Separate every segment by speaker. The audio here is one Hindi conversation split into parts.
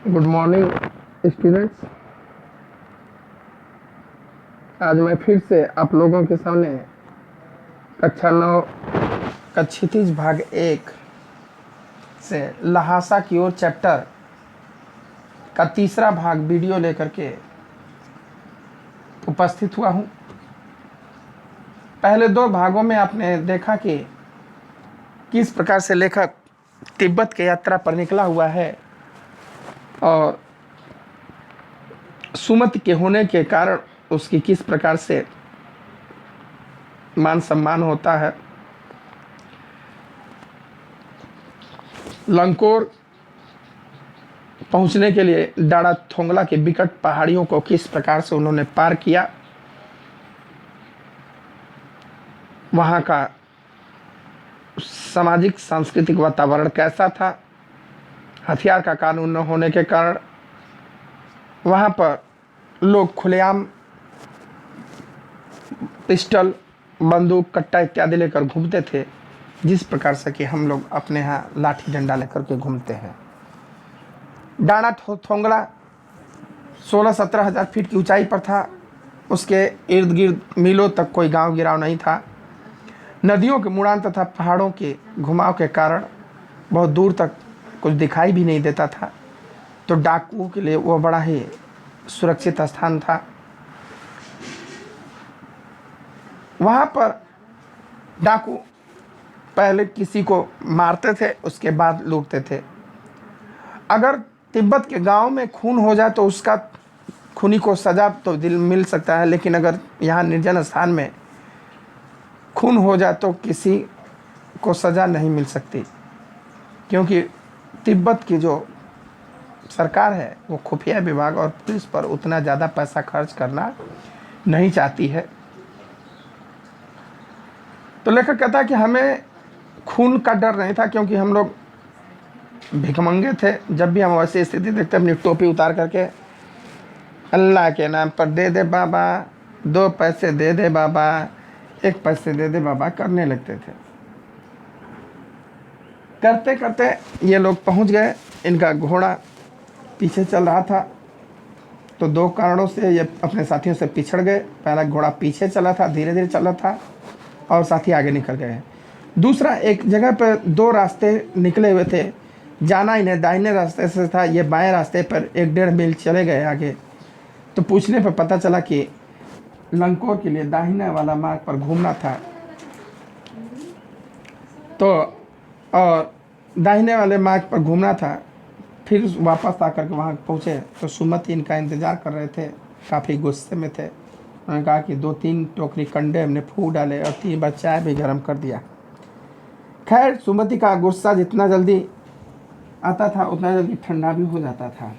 Speaker 1: Good morning students. आज मैं फिर से आप लोगों के सामने कक्षा 9 का क्षितिज भाग 1 से लहासा की ओर चैप्टर का तीसरा भाग वीडियो लेकर के उपस्थित हुआ हूँ। पहले दो भागों में आपने देखा कि किस प्रकार से लेखक तिब्बत की यात्रा पर निकला हुआ है और सुमति के होने के कारण उसकी किस प्रकार से मान सम्मान होता है। लंकोर पहुंचने के लिए डाड़ा थोंगला के विकट पहाड़ियों को किस प्रकार से उन्होंने पार किया, वहां का सामाजिक सांस्कृतिक वातावरण कैसा था, हथियार का कानून न होने के कारण वहां पर लोग खुलेआम पिस्टल, बंदूक, कट्टा इत्यादि लेकर घूमते थे, जिस प्रकार से कि हम लोग अपने यहाँ लाठी डंडा लेकर के घूमते हैं। डाड़ा थोंगला 16-17 हज़ार फीट की ऊंचाई पर था। उसके इर्द गिर्द मीलों तक कोई गांव गिराव नहीं था। नदियों के मुड़ान तथा पहाड़ों के घुमाव के कारण बहुत दूर तक कुछ दिखाई भी नहीं देता था, तो डाकुओं के लिए वो बड़ा ही सुरक्षित स्थान था। वहाँ पर डाकू पहले किसी को मारते थे, उसके बाद लूटते थे। अगर तिब्बत के गांव में खून हो जाए तो उसका खूनी को सजा तो दिल मिल सकता है, लेकिन अगर यहाँ निर्जन स्थान में खून हो जाए तो किसी को सजा नहीं मिल सकती, क्योंकि तिब्बत की जो सरकार है वो खुफिया विभाग और पुलिस पर उतना ज़्यादा पैसा खर्च करना नहीं चाहती है। तो लेखक कहता है कि हमें खून का डर नहीं था, क्योंकि हम लोग भिखमंगे थे। जब भी हम वैसी स्थिति देखते अपनी टोपी उतार करके अल्लाह के नाम पर दे दे बाबा, 2 पैसे दे दे बाबा, 1 पैसे दे दे बाबा करने लगते थे। करते करते ये लोग पहुंच गए। इनका घोड़ा पीछे चल रहा था, तो 2 कारणों से ये अपने साथियों से पिछड़ गए। पहला, घोड़ा पीछे चला था, धीरे धीरे चला था, और साथी आगे निकल गए। दूसरा, एक जगह पर 2 रास्ते निकले हुए थे, जाना इन्हें दाहिने रास्ते से था, ये बाएं रास्ते पर 1-1.5 मील चले गए आगे। तो पूछने पर पता चला कि लंकोर के लिए दाहिने वाला मार्ग पर घूमना था। तो और दाहिने वाले मार्ग पर घूमना था। फिर वापस आकर के वहाँ पहुँचे तो सुमति इनका इंतज़ार कर रहे थे, काफ़ी गुस्से में थे। उन्होंने कहा कि 2-3 टोकरी कंडे हमने फूक डाले और 3 बार चाय भी गर्म कर दिया। खैर, सुमति का गुस्सा जितना जल्दी आता था उतना जल्दी ठंडा भी हो जाता था।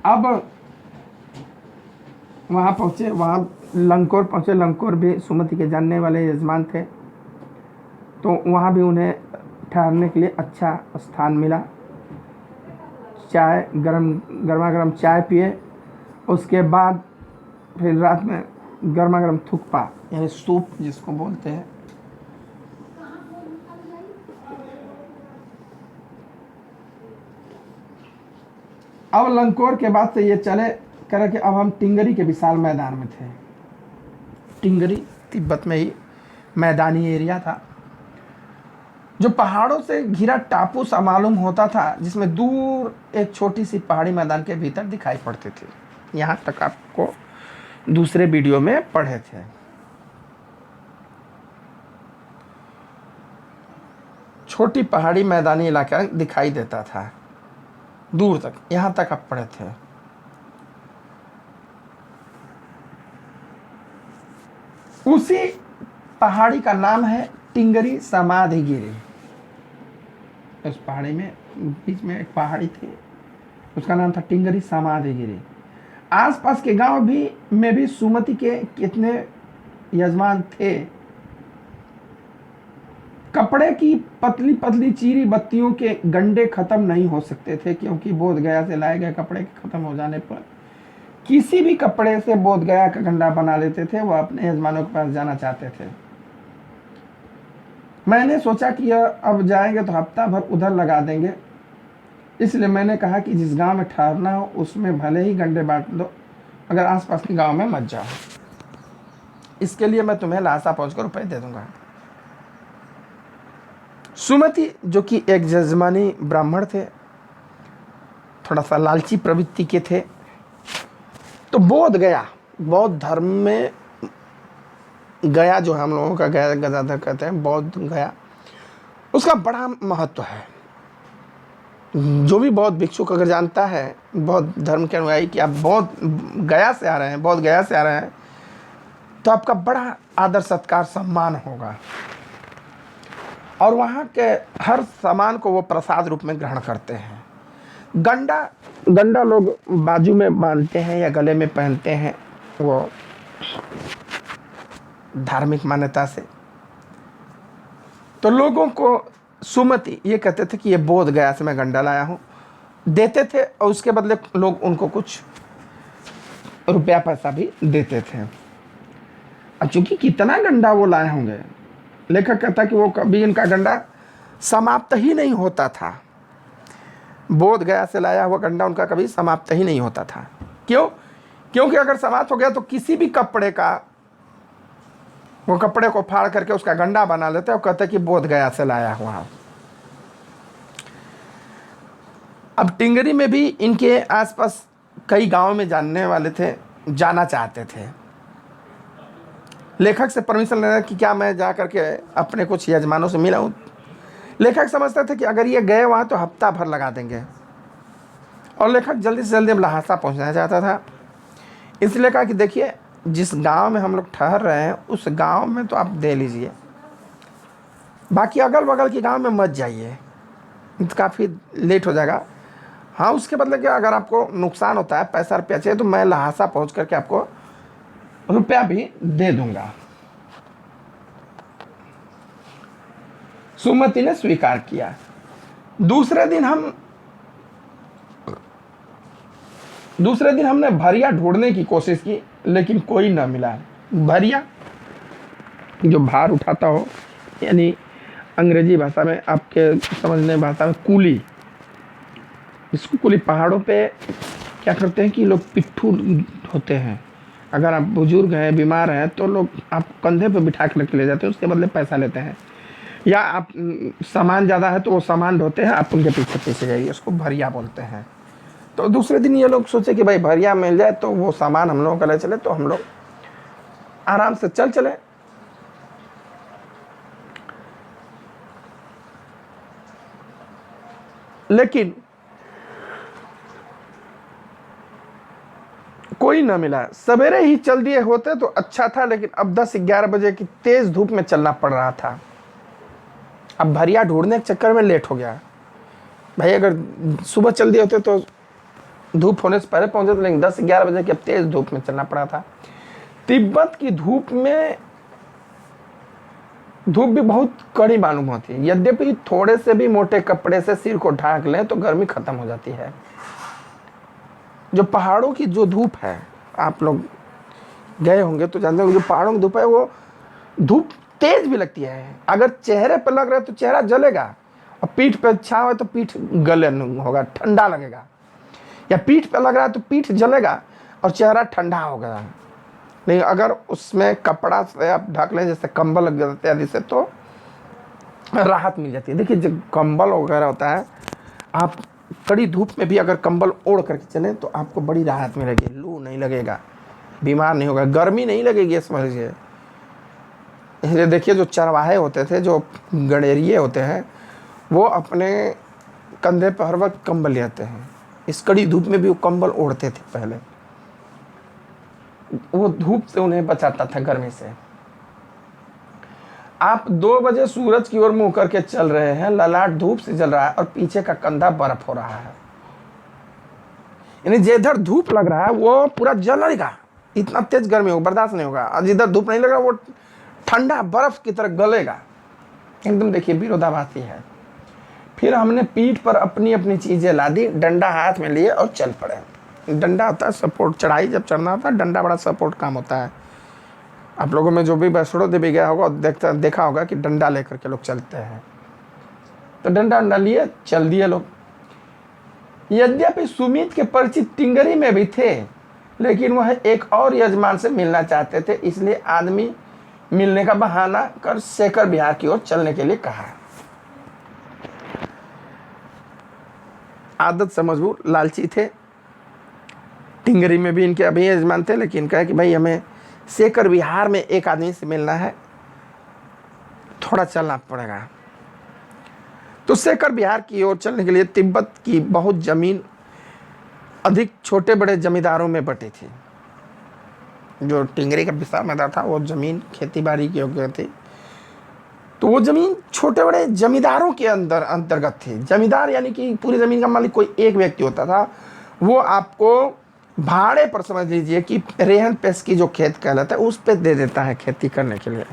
Speaker 1: अब वहाँ पहुँचे, वहाँ लंकोर पहुँचे। लंकोर भी सुमति के जानने वाले यजमान थे, तो वहाँ भी उन्हें ठहरने के लिए अच्छा स्थान मिला। चाय गर्मा गर्म चाय पिए। उसके बाद फिर रात में गर्मा गर्म थुक्पा यानी सूप जिसको बोलते हैं, अब लंकोर के बाद से ये चले कर के अब हम टिंगरी के विशाल मैदान में थे। टिंगरी तिब्बत में ही मैदानी एरिया था, जो पहाड़ों से घिरा टापू सा मालूम होता था, जिसमें दूर एक छोटी सी पहाड़ी मैदान के भीतर दिखाई पड़ती थी। यहाँ तक आपको दूसरे वीडियो में पढ़े थे। छोटी पहाड़ी मैदानी इलाका दिखाई देता था दूर तक, यहाँ तक आप पढ़े थे। उसी पहाड़ी का नाम है टिंगरी समाधिगिरी। उस पहाड़ी में बीच में एक पहाड़ी थी, उसका नाम था टिंगरी समाधिगिरी। आसपास के गांव भी में भी सुमति के कितने यजमान थे। कपड़े की पतली पतली चीरी बत्तियों के गंडे खत्म नहीं हो सकते थे, क्योंकि बोध गया से लाए गए कपड़े के खत्म हो जाने पर किसी भी कपड़े से बोध गया का गंडा बना लेते थे। वह अपने यजमानों के पास जाना चाहते थे। मैंने सोचा कि अब जाएंगे तो हफ्ता भर उधर लगा देंगे, इसलिए मैंने कहा कि जिस गांव में ठहरना हो उसमें भले ही गंडे बांट दो, अगर आसपास के गांव में मत जाओ। इसके लिए मैं तुम्हें लासा पहुंचकर रुपए दे दूंगा। सुमति जो कि एक जजमानी ब्राह्मण थे, थोड़ा सा लालची प्रवृत्ति के थे, तो बोध गया, बौद्ध धर्म में गया, जो हम लोगों का गया गदाधर कहते हैं, बौद्ध गया, उसका बड़ा महत्व है। जो भी बौद्ध भिक्षुक अगर जानता है, बौद्ध धर्म के अनुयायी, कि आप बौद्ध गया से आ रहे हैं, बौद्ध गया से आ रहे हैं, तो आपका बड़ा आदर सत्कार सम्मान होगा, और वहाँ के हर सामान को वो प्रसाद रूप में ग्रहण करते हैं। गंडा लोग बाजू में बांधते हैं या गले में पहनते हैं, वो धार्मिक मान्यता से। तो लोगों को सुमति ये कहते थे कि ये बोध गया से मैं गंडा लाया हूँ, देते थे, और उसके बदले लोग उनको कुछ रुपया पैसा भी देते थे। अब चूंकि कितना गंडा वो लाए होंगे, लेखक कहता कि वो कभी इनका गंडा समाप्त ही नहीं होता था। बोध गया से लाया हुआ गंडा उनका कभी समाप्त ही नहीं होता था। क्यों? क्योंकि अगर समाप्त हो गया तो किसी भी कपड़े का, वो कपड़े को फाड़ करके उसका गंडा बना लेते और कहते कि बोध गया से लाया हुआ। अब टिंगरी में भी इनके आसपास कई गांव में जानने वाले थे, जाना चाहते थे। लेखक से परमिशन लेना कि क्या मैं जा करके अपने कुछ यजमानों से मिला हूँ। लेखक समझते थे कि अगर ये गए वहाँ तो हफ्ता भर लगा देंगे, और लेखक जल्दी से जल्दी लहासा पहुँचना चाहता था। इसलिए कहा कि देखिए, जिस गांव में हम लोग ठहर रहे हैं उस गांव में तो आप दे लीजिए, बाकी अगल बगल के गांव में मत जाइए, काफ़ी लेट हो जाएगा। हाँ, उसके बदले कि अगर आपको नुकसान होता है, पैसा रुपया चाहिए, तो मैं लहासा पहुँच करके आपको रुपया भी दे दूंगा। सुमति ने स्वीकार किया। दूसरे दिन हमने भरिया ढूंढने की कोशिश की, लेकिन कोई ना मिला। भरिया जो भार उठाता हो, यानी अंग्रेजी भाषा में, आपके समझने भाषा में कूली। इसको कूली पहाड़ों पे क्या करते हैं कि लोग पिट्ठू होते हैं। अगर आप बुजुर्ग हैं, बीमार हैं, तो लोग आप कंधे पे बिठा के ले जाते हैं, उसके बदले पैसा लेते हैं। या आप सामान ज़्यादा है तो वो सामान ढोते हैं, आप उनके पीछे पीछे जाइए, उसको भरिया बोलते हैं। तो दूसरे दिन ये लोग सोचे कि भाई भरिया मिल जाए तो वो सामान हम लोगों का ले चले, तो हम लोग आराम से चले। लेकिन कोई ना मिला। सवेरे ही चल दिए होते तो अच्छा था, लेकिन अब 10-11 बजे की तेज धूप में चलना पड़ रहा था। अब भरिया ढूंढने के चक्कर में लेट हो गया। भाई अगर सुबह चल दिए होते तो धूप होने से पहले पहुंचे थे, लेकिन 10-11 बजे की अब तेज धूप में चलना पड़ा था। तिब्बत की धूप भी बहुत कड़ी मालूम होती है। यद्यपि थोड़े से भी मोटे कपड़े से सिर को ढांक लें तो गर्मी खत्म हो जाती है। जो पहाड़ों की जो धूप है, आप लोग गए होंगे तो जानते होंगे, जो पहाड़ों की धूप है वो धूप तेज भी लगती है। अगर चेहरे पर लग रहा है तो चेहरा जलेगा, और पीठ पर छाव है तो पीठ गलन होगा, ठंडा लगेगा। या पीठ पर लग रहा है तो पीठ जलेगा और चेहरा ठंडा होगा। लेकिन अगर उसमें कपड़ा से आप ढक लें, जैसे कंबल इत्यादि से, तो राहत मिल जाती है। देखिए, जो कंबल वगैरह होता है, आप कड़ी धूप में भी अगर कंबल ओढ़ करके चलें तो आपको बड़ी राहत मिलेगी। लू नहीं लगेगा, बीमार नहीं होगा, गर्मी नहीं लगेगी, समझिए। इसलिए देखिए, जो चरवाहे होते थे, जो गडेरिए होते हैं, वो अपने कंधे पर हर वक्त कंबल लेते हैं। इस कड़ी धूप में भी वो कंबल ओढ़ते थे पहले, वो धूप से उन्हें बचाता था, गर्मी से। आप 2 बजे सूरज की ओर मुंह करके चल रहे हैं, ललाट धूप से जल रहा है और पीछे का कंधा बर्फ हो रहा है। यानी जिधर धूप लग रहा है वो पूरा जलेगा, इतना तेज गर्मी होगा, बर्दाश्त नहीं होगा। और जिधर धूप नहीं लग रहा वो ठंडा बर्फ की तरह गलेगा एकदम। देखिए, विरोधाभासी है। फिर हमने पीठ पर अपनी अपनी चीजें ला दी, डंडा हाथ में लिए और चल पड़े। डंडा होता है सपोर्ट, चढ़ाई जब चढ़ना होता है, डंडा बड़ा सपोर्ट काम होता है। आप लोगों में जो भी वैष्णो देवी गया होगा देखा होगा कि डंडा लेकर के लोग चलते हैं। तो डंडा लिए चल दिए लोग। यद्यपि सुमित के परिचित टिंगरी में भी थे, लेकिन वह एक और यजमान से मिलना चाहते थे, इसलिए आदमी मिलने का बहाना कर शेखर विहार की ओर चलने के लिए कहा। आदत से मजबूर, लालची थे। टिंगरी में भी इनके अभी यजमान थे, लेकिन कहे कि भाई हमें शेखर विहार में एक आदमी से मिलना है, थोड़ा चलना पड़ेगा। तो शेखर विहार की ओर चलने के लिए तिब्बत की बहुत जमीन अधिक छोटे बड़े जमींदारों में बटी थी। जो टिंगरी का विशाल मैदान था वो जमीन खेती बाड़ी की योग्य थी, तो वो जमीन छोटे बड़े जमींदारों के अंतर्गत थी। जमींदार यानी कि पूरी जमीन का मालिक कोई एक व्यक्ति होता था। वो आपको भाड़े पर, समझ लीजिए कि रेहन पेश की जो खेत कहलाता है उस पे दे देता है खेती करने के लिए।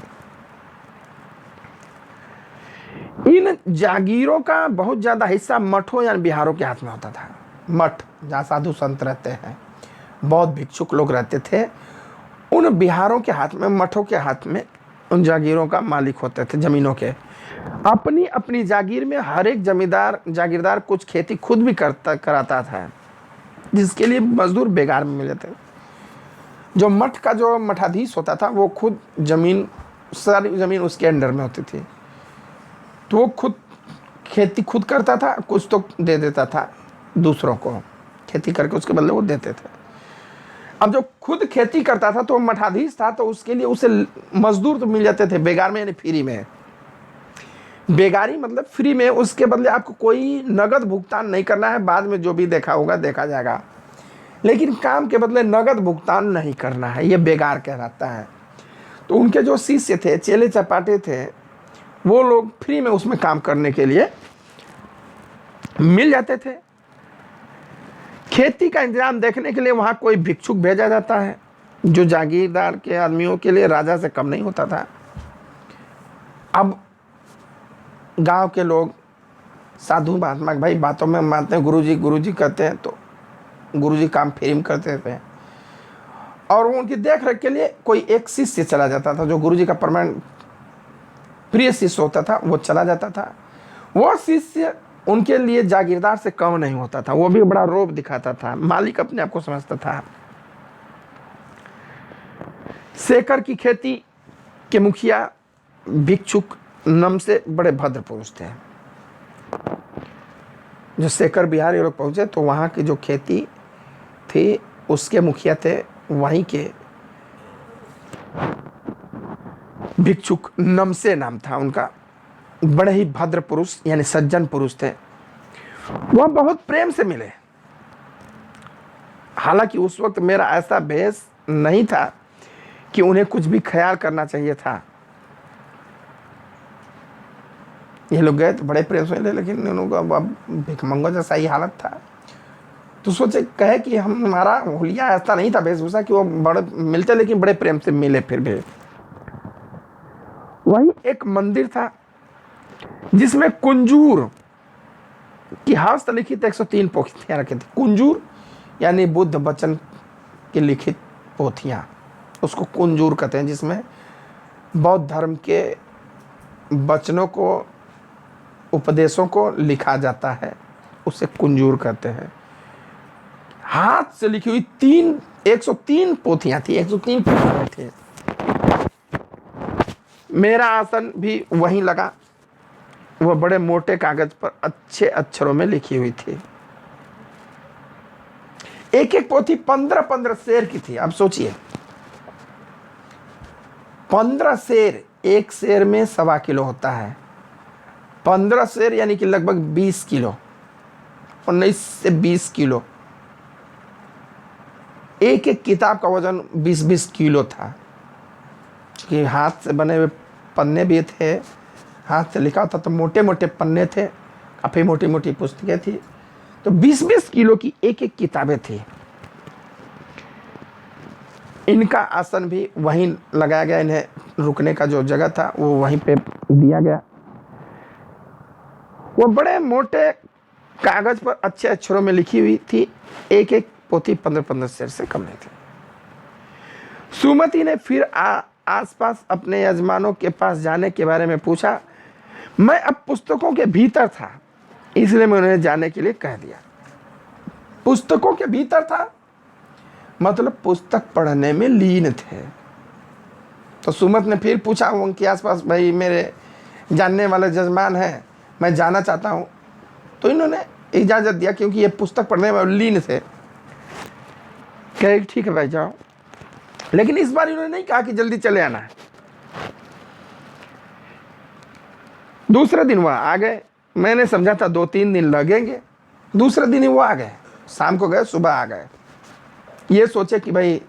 Speaker 1: इन जागीरों का बहुत ज्यादा हिस्सा मठों या बिहारों के हाथ में होता था। मठ जहाँ साधु संत रहते हैं, बौद्ध भिक्षुक लोग रहते थे, उन बिहारों के हाथ में, मठों के हाथ में उन जागीरों का मालिक होते थे जमीनों के। अपनी अपनी जागीर में हर एक जागीरदार कुछ खेती खुद भी कराता था, जिसके लिए मजदूर बेगार में मिले थे। जो मठ का जो मठाधीश होता था वो खुद सारी जमीन उसके अंडर में होती थी, तो वो खुद खेती खुद करता था, कुछ तो दे देता था दूसरों को, खेती करके उसके बदले वो देते थे। अब जो खुद खेती करता था तो मठाधीश था, तो उसके लिए उसे मजदूर तो मिल जाते थे बेगार में, यानी फ्री में। बेगारी मतलब फ्री में, उसके बदले आपको कोई नगद भुगतान नहीं करना है, बाद में जो भी देखा होगा देखा जाएगा, लेकिन काम के बदले नगद भुगतान नहीं करना है, ये बेगार कहलाता है। तो उनके जो शिष्य थे, चेले चपाटे थे, वो लोग फ्री में उसमें काम करने के लिए मिल जाते थे। खेती का इंतजाम देखने के लिए वहाँ कोई भिक्षुक भेजा जाता है, जो जागीरदार के आदमियों के लिए राजा से कम नहीं होता था। अब गांव के लोग साधु महात्मा भाई बातों में मानते हैं, गुरुजी कहते हैं, तो गुरुजी काम फ्री में करते थे। और उनकी देख रेख के लिए कोई एक शिष्य चला जाता था, जो गुरुजी का परमानेंट प्रिय शिष्य होता था, वो चला जाता था। वो शिष्य उनके लिए जागीरदार से कम नहीं होता था, वो भी बड़ा रोब दिखाता था, मालिक अपने आप को समझता था। शेखर की खेती के मुखिया भिक्षुक नम से बड़े भद्र पुरुष थे। जो शेखर बिहार ये लोग पहुंचे तो वहाँ की जो खेती थी उसके मुखिया थे वहीं के भिक्षुक, नमसे नाम था उनका। बड़े ही भद्र पुरुष यानी सज्जन पुरुष थे। वह बहुत प्रेम से मिले। हालांकि उस वक्त मेरा ऐसा भेष नहीं था कि उन्हें कुछ भी ख्याल करना चाहिए था। ये लोग गए तो बड़े प्रेम से मिले, लेकिन उनका भिखमंगो जैसा ही हालत था। तो सोचे कहे कि हमारा हुलिया ऐसा नहीं था वेशभूषा कि वो बड़े मिलते, लेकिन बड़े प्रेम से मिले। फिर भी वही एक मंदिर था जिसमें कुंजूर की हस्तलिखित 103 पोथियां रखी थी। कुंजूर यानी बुद्ध वचन की लिखित पोथियां, उसको कुंजूर कहते हैं, जिसमें बौद्ध धर्म के वचनों को, उपदेशों को लिखा जाता है, उसे कुंजूर कहते हैं। हाथ से लिखी हुई 103 पोथियां थी, 103 पोथियां थी। मेरा आसन भी वहीं लगा। वह बड़े मोटे कागज पर अच्छे अक्षरों में लिखी हुई थी। एक एक पोथी 15-15 शेर की थी। अब सोचिए 15 शेर, एक शेर में 1.25 किलो होता है। 15 शेर यानी कि लगभग 20 किलो, 19 से 20 किलो। एक एक किताब का वजन 20-20 किलो था, क्योंकि हाथ से बने हुए पन्ने भी थे, हाथ से लिखा होता तो मोटे मोटे पन्ने थे, काफ़ी मोटी मोटी पुस्तकें थी। तो 20-20 किलो की एक एक किताबें थी। इनका आसन भी वहीं लगाया गया, इन्हें रुकने का जो जगह था वो वहीं पे दिया गया। वो बड़े मोटे कागज पर अच्छे अक्षरों में लिखी हुई थी। एक एक पोथी 15-15 शेर से कम नहीं थी। सुमति ने फिर आसपास अपने यजमानों के पास जाने के बारे में पूछा। मैं अब पुस्तकों के भीतर था, इसलिए मैं उन्हें जाने के लिए कह दिया। पुस्तकों के भीतर था, मतलब पुस्तक पढ़ने में लीन थे। तो सुमत ने फिर पूछा उनके आसपास, भाई मेरे जानने वाले जजमान हैं, मैं जाना चाहता हूँ। तो इन्होंने इजाज़त दिया, क्योंकि ये पुस्तक पढ़ने में लीन थे। कहे ठीक है भाई जाओ, लेकिन इस बार इन्होंने नहीं कहा कि जल्दी चले आना है। दूसरे दिन वह आ गए। मैंने समझा था 2-3 दिन लगेंगे, दूसरे दिन ही वो आ गए। शाम को गए, सुबह आ गए। ये सोचे कि भाई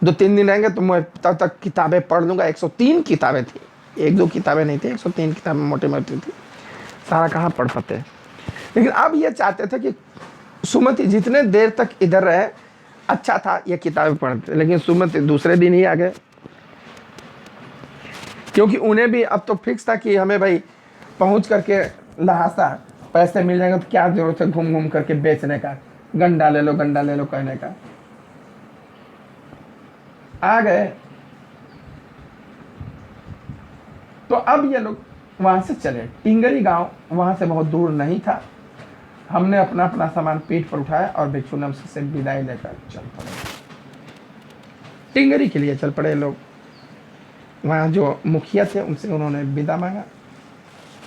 Speaker 1: 2-3 दिन रहेंगे तो मैं तब तक किताबें पढ़ लूँगा। 103 किताबें थी, 1-2 किताबें नहीं थी, 103 किताबें मोटी मोटी थी, सारा कहाँ पढ़ पाते। लेकिन अब ये चाहते थे कि सुमति जितने देर तक इधर रहे अच्छा था, ये किताबें पढ़ते। लेकिन सुमति दूसरे दिन ही आ गए, क्योंकि उन्हें भी अब तो फिक्स था कि हमें भाई पहुंच करके लहासा पैसे मिल जाएंगे, तो क्या जरूरत है घूम घूम करके बेचने का, गंडा ले लो गंडा ले लो कहने का। आ गए तो अब ये लोग वहां से चले। टिंगरी गांव वहां से बहुत दूर नहीं था। हमने अपना अपना सामान पीठ पर उठाया और भिक्षुनम से विदाई लेकर चल पड़े। टिंगरी के लिए चल पड़े लोग। वहाँ जो मुखिया थे उनसे उन्होंने विदा मांगा,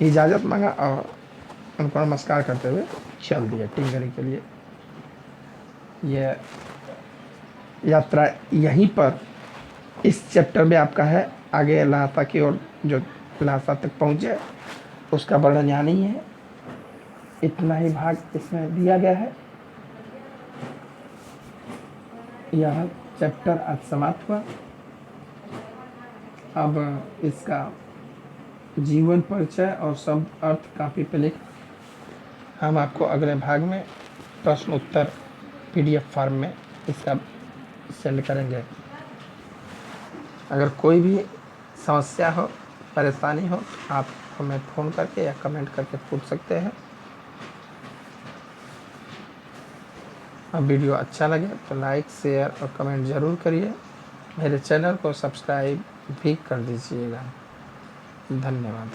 Speaker 1: इजाज़त मांगा और उनको नमस्कार करते हुए चल दिए टिंगरी के लिए। ये यात्रा यहीं पर इस चैप्टर में आपका है। आगे लहासा की ओर जो लहासा तक पहुँचे उसका वर्णन यहाँ नहीं है। इतना ही भाग इसमें दिया गया है। यह चैप्टर आज समाप्त हुआ। अब इसका जीवन परिचय और शब्द अर्थ कापी पे लिख हम आपको अगले भाग में प्रश्न उत्तर PDF फॉर्म में इसका सेंड करेंगे। अगर कोई भी समस्या हो, परेशानी हो, आप हमें फ़ोन करके या कमेंट करके पूछ सकते हैं। अब वीडियो अच्छा लगे तो लाइक, शेयर और कमेंट ज़रूर करिए। मेरे चैनल को सब्सक्राइब भी कर दीजिएगा। धन्यवाद।